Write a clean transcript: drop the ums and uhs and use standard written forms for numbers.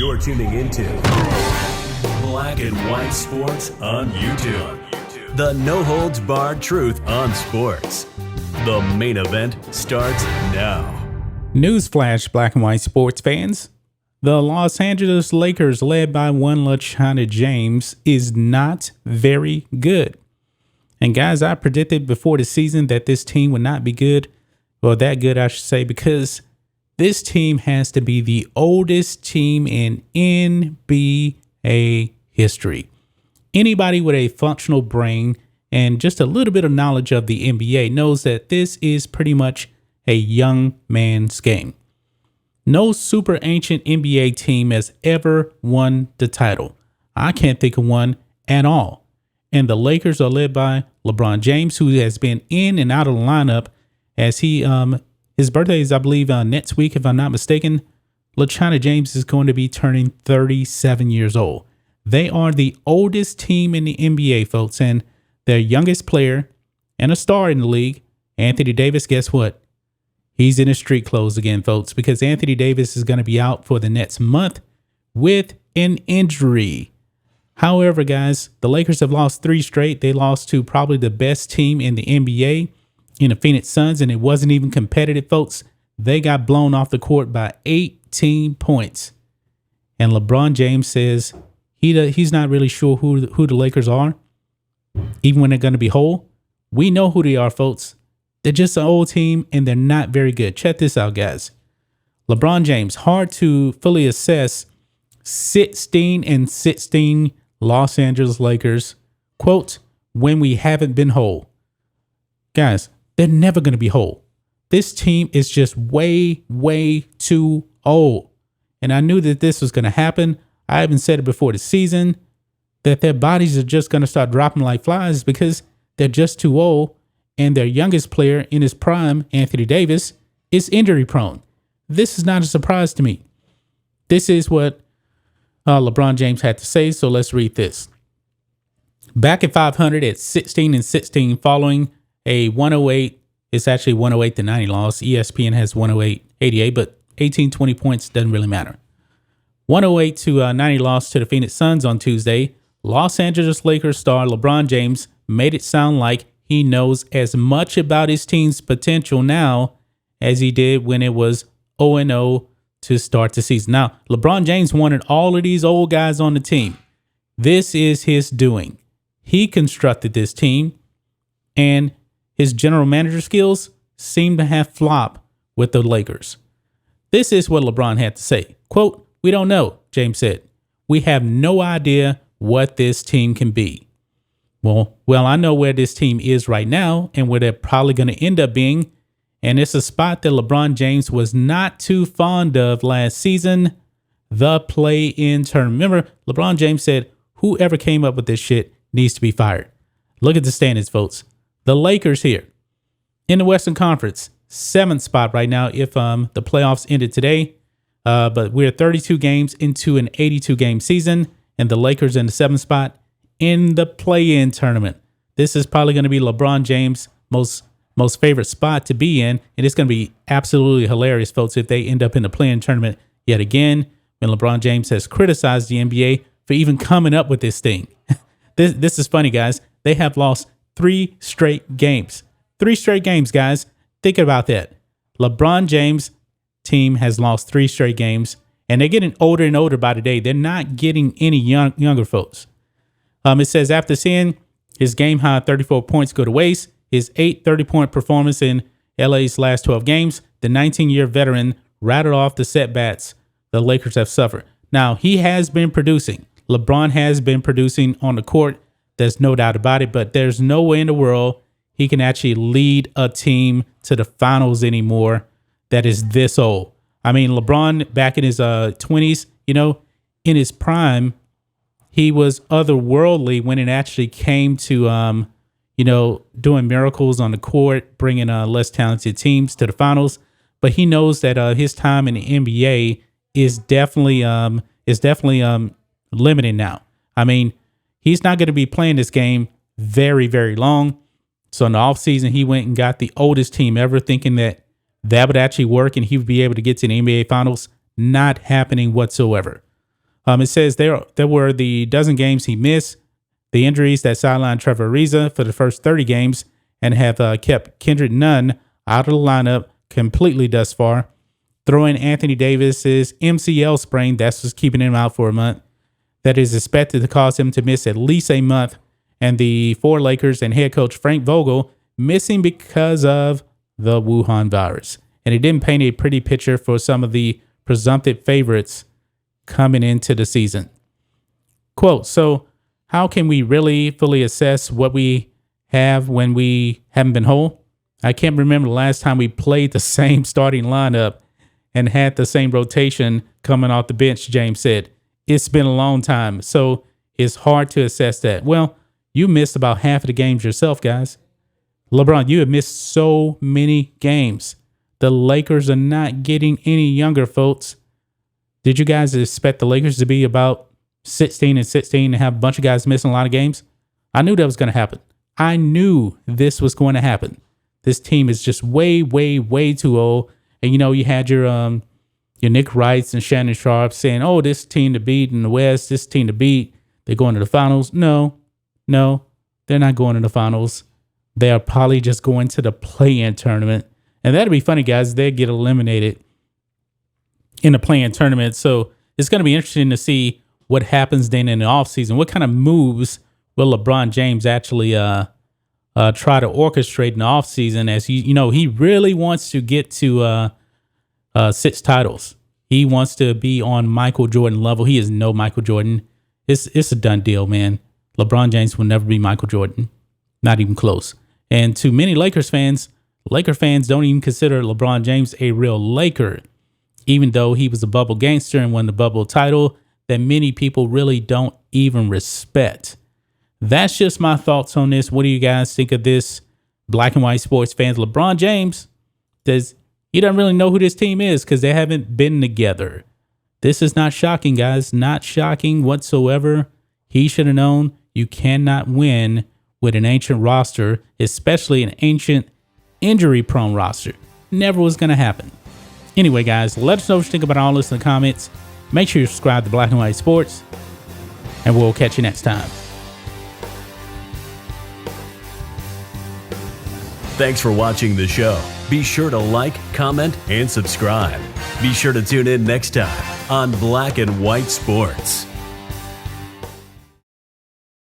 You're tuning into Black and White Sports on YouTube. The no-holds-barred truth on sports. The main event starts now. Newsflash, Black and White sports fans. The Los Angeles Lakers, led by one LeBron James, is not very good. And guys, I predicted before the season that this team would not be good. Well, that good, I should say, because this team has to be the oldest team in NBA history. Anybody with a functional brain and just a little bit of knowledge of the NBA knows that this is pretty much a young man's game. No super ancient NBA team has ever won the title. I can't think of one at all. And the Lakers are led by LeBron James, who has been in and out of the lineup as his birthday is, I believe, next week, if I'm not mistaken. LeBron James is going to be turning 37 years old. They are the oldest team in the NBA, folks, and their youngest player and a star in the league, Anthony Davis, guess what? He's in his street clothes again, folks, because Anthony Davis is going to be out for the next month with an injury. However, guys, the Lakers have lost 3 straight. They lost to probably the best team in the NBA, in the Phoenix Suns, and it wasn't even competitive, folks. They got blown off the court by 18 points. And LeBron James says he's not really sure who the Lakers are, even when they're going to be whole. We know who they are, folks. They're just an old team, and they're not very good. Check this out, guys. LeBron James, hard to fully assess 16-16 Los Angeles Lakers. Quote, when we haven't been whole. Guys, they're never going to be whole. This team is just way, way too old. And I knew that this was going to happen. I even said it before the season that their bodies are just going to start dropping like flies because they're just too old. And their youngest player in his prime, Anthony Davis, is injury prone. This is not a surprise to me. This is what LeBron James had to say. So let's read this. Back at 500 at 16-16 following a 108, it's actually 108-90 loss. ESPN has 108-88, but 18-20 points doesn't really matter. 108-90 loss to the Phoenix Suns on Tuesday. Los Angeles Lakers star LeBron James made it sound like he knows as much about his team's potential now as he did when it was 0-0 to start the season. Now, LeBron James wanted all of these old guys on the team. This is his doing. He constructed this team, and his general manager skills seem to have flopped with the Lakers. This is what LeBron had to say. Quote, we don't know, James said. We have no idea what this team can be. Well, I know where this team is right now and where they're probably going to end up being. And it's a spot that LeBron James was not too fond of last season, the play-in tournament. Remember, LeBron James said, whoever came up with this shit needs to be fired. Look at the standings, folks. The Lakers here in the Western Conference, 7th spot right now if the playoffs ended today. But we're 32 games into an 82-game season, and the Lakers in the 7th spot in the play-in tournament. This is probably going to be LeBron James' most favorite spot to be in, and it's going to be absolutely hilarious, folks, if they end up in the play-in tournament yet again, when LeBron James has criticized the NBA for even coming up with this thing. This is funny, guys. They have lost 3 straight games. 3 straight games, guys. Think about that. LeBron James' team has lost 3 straight games, and they're getting older and older by the day. They're not getting any younger folks. It says after seeing his game high 34 points go to waste, his 8 30-point performance in LA's last 12 games, the 19-year veteran rattled off the setbacks the Lakers have suffered. Now, he has been producing. LeBron has been producing on the court. There's no doubt about it, but there's no way in the world he can actually lead a team to the finals anymore that is this old. I mean, LeBron back in his 20s, in his prime, he was otherworldly when it actually came to, doing miracles on the court, bringing less talented teams to the finals. But he knows that his time in the NBA is definitely limited now. I mean, he's not going to be playing this game very, very long. So in the offseason, he went and got the oldest team ever, thinking that would actually work and he would be able to get to the NBA Finals. Not happening whatsoever. It says there were the dozen games he missed, the injuries that sidelined Trevor Ariza for the first 30 games and have kept Kendrick Nunn out of the lineup completely thus far. Throwing Anthony Davis's MCL sprain, that's what's keeping him out for a month. That is expected to cause him to miss at least a month. And the 4 Lakers and head coach Frank Vogel missing because of the Wuhan virus. And it didn't paint a pretty picture for some of the presumptive favorites coming into the season. Quote, so how can we really fully assess what we have when we haven't been whole? I can't remember the last time we played the same starting lineup and had the same rotation coming off the bench, James said. It's been a long time, so it's hard to assess that. Well, you missed about half of the games yourself, guys. LeBron, you have missed so many games. The Lakers are not getting any younger, folks. Did you guys expect the Lakers to be about 16-16 and have a bunch of guys missing a lot of games? I knew that was going to happen. I knew this was going to happen. This team is just way, way, way too old. And, you had your Nick Wrights and Shannon Sharp saying, oh, this team to beat in the West, this team to beat, they're going to the finals. No, they're not going to the finals. They are probably just going to the play-in tournament. And that'd be funny, guys. They get eliminated in the play-in tournament. So it's going to be interesting to see what happens then in the offseason. What kind of moves will LeBron James actually try to orchestrate in the offseason, as he really wants to get to 6 titles. He wants to be on Michael Jordan level. He is no Michael Jordan. It's a done deal, man. LeBron James will never be Michael Jordan. Not even close. And to many Laker fans don't even consider LeBron James a real Laker, even though he was a bubble gangster and won the bubble title that many people really don't even respect. That's just my thoughts on this. What do you guys think of this? Black and white sports fans, LeBron James, he doesn't really know who this team is because they haven't been together. This is not shocking, guys. Not shocking whatsoever. He should have known you cannot win with an ancient roster, especially an ancient injury-prone roster. Never was going to happen. Anyway, guys, let us know what you think about all this in the comments. Make sure you subscribe to Black and White Sports, and we'll catch you next time. Thanks for watching the show. Be sure to like, comment, and subscribe. Be sure to tune in next time on Black and White Sports.